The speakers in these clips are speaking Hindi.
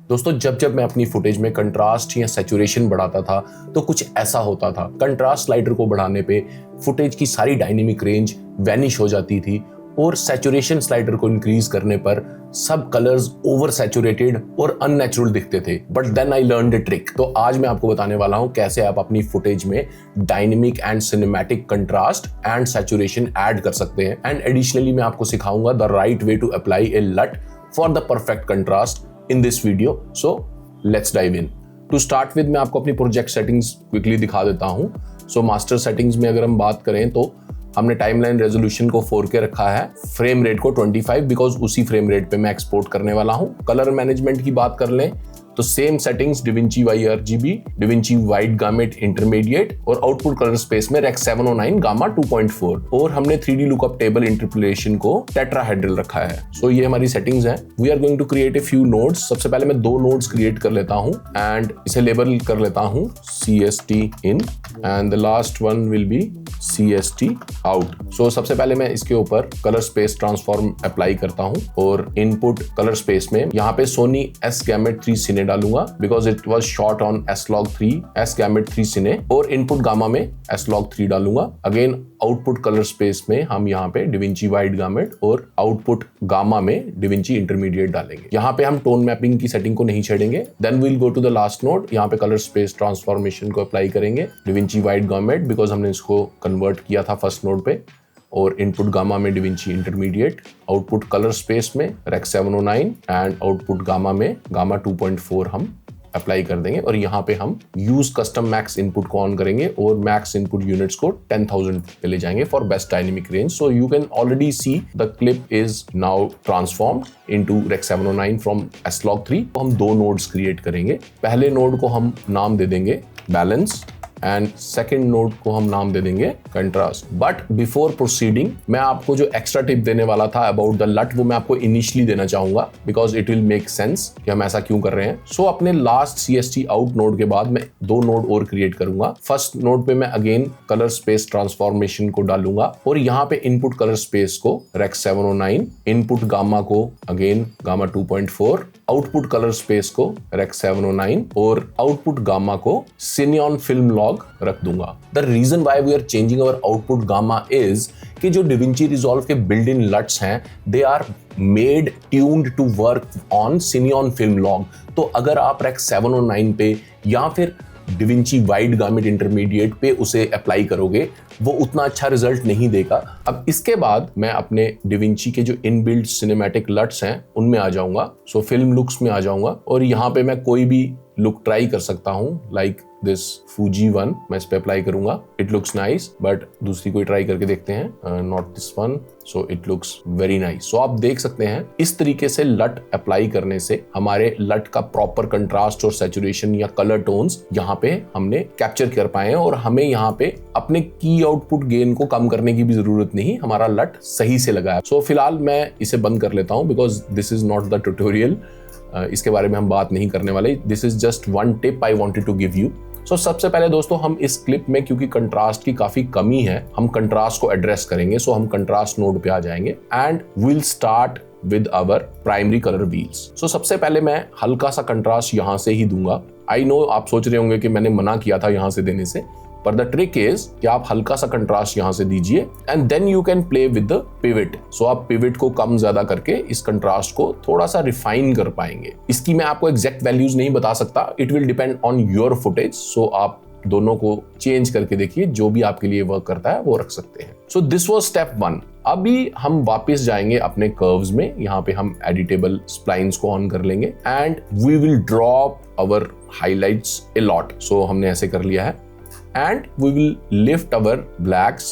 दोस्तों जब जब मैं अपनी फुटेज में कंट्रास्ट या सैचुरेशन बढ़ाता था तो कुछ ऐसा होता था। कंट्रास्ट स्लाइडर को बढ़ाने पे फुटेज की सारी डायनेमिक रेंज वैनिश हो जाती थी और सैचुरेशन स्लाइडर को इंक्रीज करने पर सब कलर्स ओवर सैचुरेटेड और अननेचुरल दिखते थे। But then I learn the trick. तो आज मैं आपको बताने वाला हूं कैसे आप अपनी फुटेज में dynamic and cinematic contrast and saturation add कर सकते हैं। एंड एडिशनली मैं आपको सिखाऊंगा the right way to apply a LUT for the perfect contrast in this video. So let's dive in. To start with मैं आपको अपनी प्रोजेक्ट सेटिंग्स क्विकली दिखा देता हूँ। So मास्टर सेटिंग्स में अगर हम बात करें तो हमने टाइमलाइन रेजोल्यूशन को 4K रखा है, फ्रेम रेट को 25 बिकॉज उसी फ्रेम रेट पे मैं एक्सपोर्ट करने वाला हूँ। कलर मैनेजमेंट की बात कर लें तो same settings DaVinci YRGB, DaVinci wide gamut intermediate और आउटपुट कलर स्पेस में Rec 709 गामा 2.4 और हमने 3D लुकअप टेबल इंटरपोलेशन को टेट्राहेड्रल रखा है। सो ये हमारी सेटिंग्स हैं। We are going to create a few nodes. सबसे पहले मैं 2 नोड्स क्रिएट कर लेता हूँ एंड इसे लेबल कर लेता हूँ CST in and the last one will be CST out। सो सबसे पहले मैं इसके ऊपर कलर स्पेस ट्रांसफॉर्म अप्लाई करता हूँ और इनपुट कलर स्पेस में यहाँ पे सोनी S Gamut 3 Cine डालूंगा because it was shot on S-Log3 S Gamut 3 Cine और इनपुट गामा में S-Log3 डालूंगा। अगेन आउटपुट कलर स्पेस में हम यहाँ पे DaVinci वाइड गामेट और आउटपुट गामा में DaVinci इंटरमीडिएट डालेंगे। यहाँ पे हम टोन मैपिंग की सेटिंग को नहीं छेड़ेंगे। Then we'll go to the last node. यहाँ पे कलर स्पेस ट्रांसफॉर्मेशन को अप्लाई करेंगे DaVinci वाइड गामेट बिकॉज हमने इसको कन्वर्ट किया था फर्स्ट नोड पे और इनपुट गामा में DaVinci intermediate, output colour space में Rec 709 एंड आउटपुट गामा में गामा 2.4 हम अप्लाई कर देंगे और यहाँ पे हम यूज कस्टम मैक्स इनपुट को ऑन करेंगे और मैक्स इनपुट यूनिट्स को 10,000 पे ले जाएंगे for best dynamic range. So you can already see the clip is now transformed into Rec 709 from S-Log3। तो हम 2 नोड्स क्रिएट करेंगे। पहले नोड को हम नाम दे देंगे बैलेंस एंड सेकेंड नोड को हम नाम दे देंगे कंट्रास्ट। बट बिफोर प्रोसीडिंग मैं आपको जो एक्स्ट्रा टिप देने वाला था अबाउट द लट वो मैं आपको इनिशियली देना चाहूंगा because it will make sense कि हम ऐसा क्यों कर रहे हैं। सो अपने लास्ट CST आउट नोड के बाद मैं 2 नोड और क्रिएट करूंगा। फर्स्ट नोड पे मैं अगेन कलर स्पेस ट्रांसफॉर्मेशन को डालूंगा और यहाँ पे इनपुट कलर स्पेस को Rec 709, इनपुट गामा को again gamma 2.4, output colour space को Rec 709 और आउटपुट गामा को Cineon Film Log रख दूंगा। The reason why we are changing our output gamma is कि जो DaVinci Resolve के built in LUTs हैं they are made tuned to work on Cineon Film Log। तो अगर आप Rec 709 पे या फिर DaVinci वाइड गामेट इंटरमीडिएट पे उसे अप्लाई करोगे वो उतना अच्छा रिजल्ट नहीं देगा। अब इसके बाद मैं अपने DaVinci के जो इनबिल्ट सिनेमैटिक लट्स हैं उनमें आ जाऊंगा। सो फिल्म लुक्स में आ जाऊंगा और यहाँ पे मैं कोई भी लुक ट्राई कर सकता हूँ लाइक दिस Fuji वन मैं इस पे अप्लाई करूंगा। इट लुक्स नाइस बट दूसरी कोई ट्राई करके देखते हैं। Not this one, so it looks very nice. So आप देख सकते हैं इस तरीके से लट अप्लाई करने से हमारे लट का प्रॉपर कंट्रास्ट और सैचुरेशन या कलर टोन्स यहाँ पे हमने कैप्चर कर पाए हैं और हमें यहाँ पे अपने की आउटपुट गेन को कम करने की भी जरूरत नहीं, हमारा लट सही से लगा है। सो फिलहाल मैं इसे बंद कर लेता हूँ because this is not the tutorial. इसके बारे में हम बात नहीं करने वाले। This is just one tip I wanted to give you. So सबसे पहले दोस्तों हम इस क्लिप में क्योंकि कंट्रास्ट की काफी कमी है हम कंट्रास्ट को एड्रेस करेंगे। सो हम कंट्रास्ट नोड पे आ जाएंगे and will start with our primary colour wheels. So सबसे पहले मैं हल्का सा कंट्रास्ट यहाँ से ही दूंगा। आई नो आप सोच रहे होंगे कि मैंने मना किया था यहाँ से देने से, पर द ट्रिक इज कि आप हल्का सा कंट्रास्ट यहां से दीजिए and then you can play with the pivot. So आप पिवट को कम ज्यादा करके इस कंट्रास्ट को थोड़ा सा रिफाइन कर पाएंगे। इसकी मैं आपको एग्जैक्ट वैल्यूज नहीं बता सकता, it will depend on your footage. So आप दोनों को चेंज करके देखिए, जो भी आपके लिए वर्क करता है वो रख सकते हैं। So this was step 1। अभी हम वापस जाएंगे अपने कर्व्स में। यहाँ पे हम एडिटेबल स्प्लाइंस को ऑन कर लेंगे and we will drop our highlights a lot. So हमने ऐसे कर लिया है and we will lift our blacks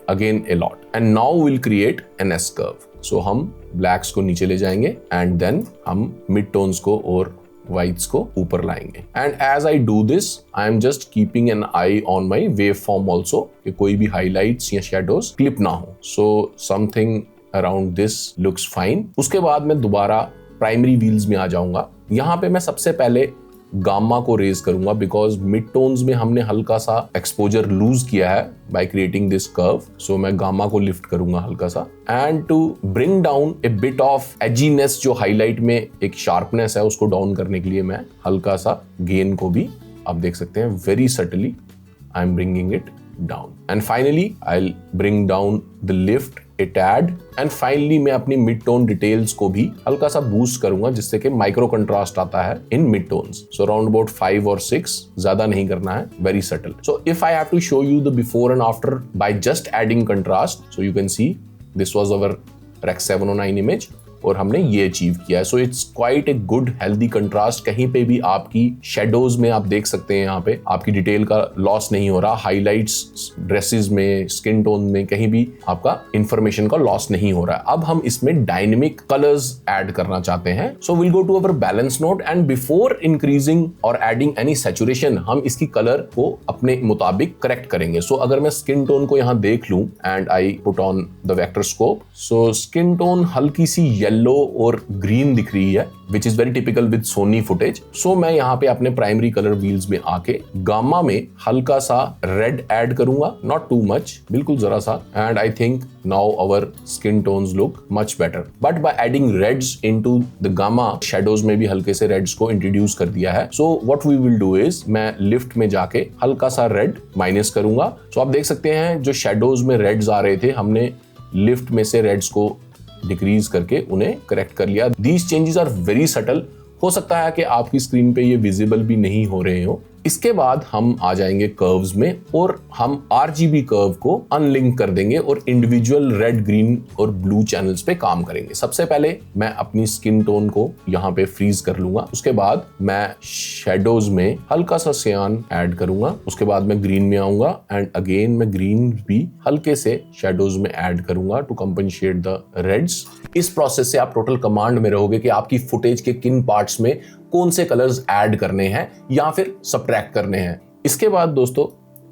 again a lot and now we'll create an S curve। so हम blacks को नीचे ले जाएंगे and then हम mid tones को और whites को ऊपर लाएंगे and as I do this I am just keeping an eye on my waveform also कि कोई भी highlights या shadows clip ना हो। so something around this looks fine। उसके बाद मैं दोबारा प्राइमरी व्हील्स में आ जाऊंगा। यहाँ पे मैं सबसे पहले गामा को रेज करूंगा बिकॉज मिड टोन्स में हमने हल्का सा एक्सपोजर लूज किया है by creating this curve. So मैं गामा को लिफ्ट करूंगा हल्का सा, and to bring down a bit of edginess, जो हाईलाइट में एक शार्पनेस है उसको डाउन करने के लिए मैं हल्का सा गेन को भी आप देख सकते हैं very subtly I am bringing it down. And finally I will bring down the lift it add, and finally मैं अपनी मिड टोन डिटेल्स को भी हल्का सा बूस्ट करूंगा जिससे कि माइक्रो कंट्रास्ट आता है in mid tones. So around about 5 और 6, ज्यादा नहीं करना है, very subtle. So if I have to show you the before and after by just adding contrast, so you can see this was our Rec 709 image और हमने ये अचीव किया है। So it's quite a good healthy contrast. कहीं पे भी आपकी शेडोज में आप देख सकते हैं यहाँ पे आपकी डिटेल का लॉस नहीं हो रहा, हाइलाइट्स ड्रेसेस में, स्किन टोन में कहीं भी आपका इंफॉर्मेशन का लॉस नहीं हो रहा है। अब हम इसमें डायनेमिक कलर्स ऐड करना चाहते हैं। So will go to our balance node and before increasing और एडिंग एनी सैचुरेशन हम इसकी कलर को अपने मुताबिक करेक्ट करेंगे। सो अगर मैं स्किन टोन को यहाँ देख लूं and I put on the vectorscope, so skin tone हल्की सी येलो और ग्रीन दिख रही है which is very typical with Sony footage. So मैं यहाँ पे अपने प्राइमरी कलर व्हील्स में आके गामा में हल्का सा रेड ऐड करूंगा, नॉट टू मच, बिल्कुल जरा सा, and I think now our skin tones look much better. But by adding reds into the gamma, shadows में भी हल्के से रेड्स को इंट्रोड्यूस कर दिया है। So what we will do is मैं लिफ्ट में जाके हल्का सा रेड माइनस करूंगा। सो आप देख सकते हैं जो शेडोज में रेड्स आ रहे थे हमने लिफ्ट में से रेड्स को डिक्रीज करके उन्हें करेक्ट कर लिया। These changes are very subtle. हो सकता है कि आपकी स्क्रीन पे ये विजिबल भी नहीं हो रहे हो। इसके बाद हम आ जाएंगे कर्व्स में और हम RGB कर्व को अनलिंक कर देंगे और इंडिविजुअल रेड, ग्रीन और ब्लू चैनल्स पे काम करेंगे। सबसे पहले मैं अपनी स्किन टोन को यहाँ पे फ्रीज कर लूंगा। उसके बाद मैं शेडोज में हल्का सा सियान ऐड करूंगा। उसके बाद मैं ग्रीन में आऊंगा एंड अगेन मैं ग्रीन भी हल्के से शेडोज में ऐड करूंगा टू कंपनसेट द रेड्स। इस प्रोसेस से आप टोटल कमांड में रहोगे कि आपकी फुटेज के किन पार्ट्स में कौन से कलर्स ऐड करने हैं या फिर सबट्रैक्ट करने हैं। इसके बाद दोस्तों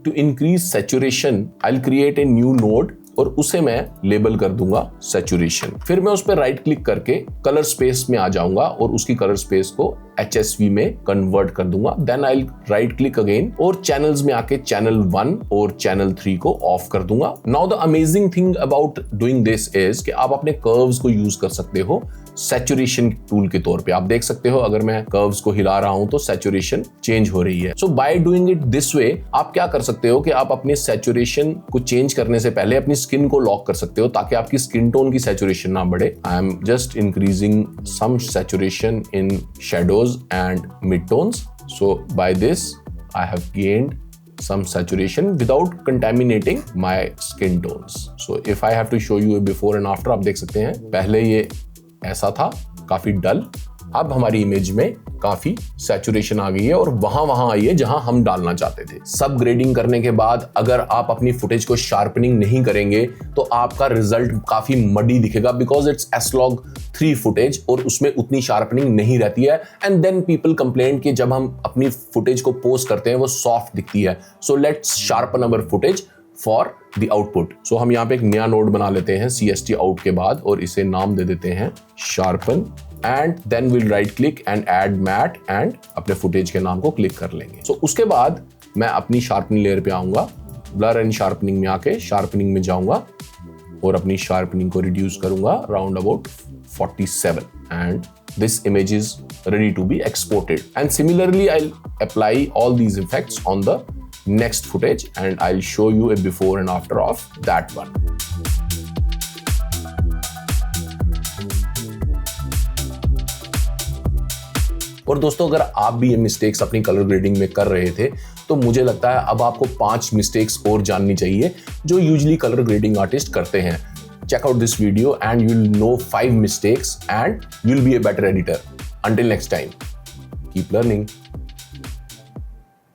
to increase saturation I will create a new node और उसे मैं लेबल कर दूंगा सैचुरेशन। फिर मैं उस पर राइट क्लिक करके कलर स्पेस में आ जाऊंगा और उसकी कलर स्पेस को HSV में कन्वर्ट कर दूंगा। Then I will right click again और चैनल्स में आके चैनल 1 और चैनल 3 को ऑफ कर दूंगा। Now the amazing thing about doing this is कि आप अपने कर्व्स को यूज कर सकते हो सैचुरेशन टूल के तौर पे। आप देख सकते हो अगर मैं कर्व्स को हिला रहा हूं तो सैचुरेशन चेंज हो रही है। So by doing it this way आप क्या कर सकते हो कि आप अपने सैचुरेशन को चेंज करने से पहले अपनी स्किन को लॉक कर सकते हो ताकि आपकी स्किन टोन की सैचुरेशन ना बढ़े। I am just increasing some saturation in shadows and mid-tones. So by this I have gained some saturation without contaminating my skin tones. So if I have to show you a before and after, आप देख सकते हैं पहले ये ऐसा था काफी डल, अब हमारी इमेज में काफी सैचुरेशन आ गई है और वहां आई है जहां हम डालना चाहते थे। सब ग्रेडिंग करने के बाद अगर आप अपनी फुटेज को शार्पनिंग नहीं करेंगे तो आपका रिजल्ट काफी मडी दिखेगा बिकॉज इट्स S-Log3 फुटेज और उसमें उतनी शार्पनिंग नहीं रहती है। एंड देन पीपल कंप्लेंट कि जब हम अपनी फुटेज को पोस्ट करते हैं वो सॉफ्ट दिखती है। So let's sharpen our footage for the output. So हम यहाँ पे एक नया नोड बना लेते हैं CST आउट के बाद और इसे नाम दे देते हैं sharpen and then will right click and add matte and अपने फुटेज के नाम को क्लिक कर लेंगे। सो उसके बाद मैं अपनी शार्पनिंग लेयर पे आऊंगा, ब्लर एंड शार्पनिंग में आके शार्पनिंग में जाऊंगा और अपनी शार्पनिंग को रिड्यूस करूंगा around about 47 and this image is ready to be exported. And similarly I'll apply all these effects on the next footage and I'll show you a before and after of that one. और दोस्तों अगर आप भी ये मिस्टेक्स अपनी कलर ग्रेडिंग में कर रहे थे तो मुझे लगता है अब आपको 5 मिस्टेक्स और जाननी चाहिए जो यूजुअली कलर ग्रेडिंग आर्टिस्ट करते हैं। Check out this video and you'll know 5 mistakes and you'll be a better editor. Until next time, keep learning.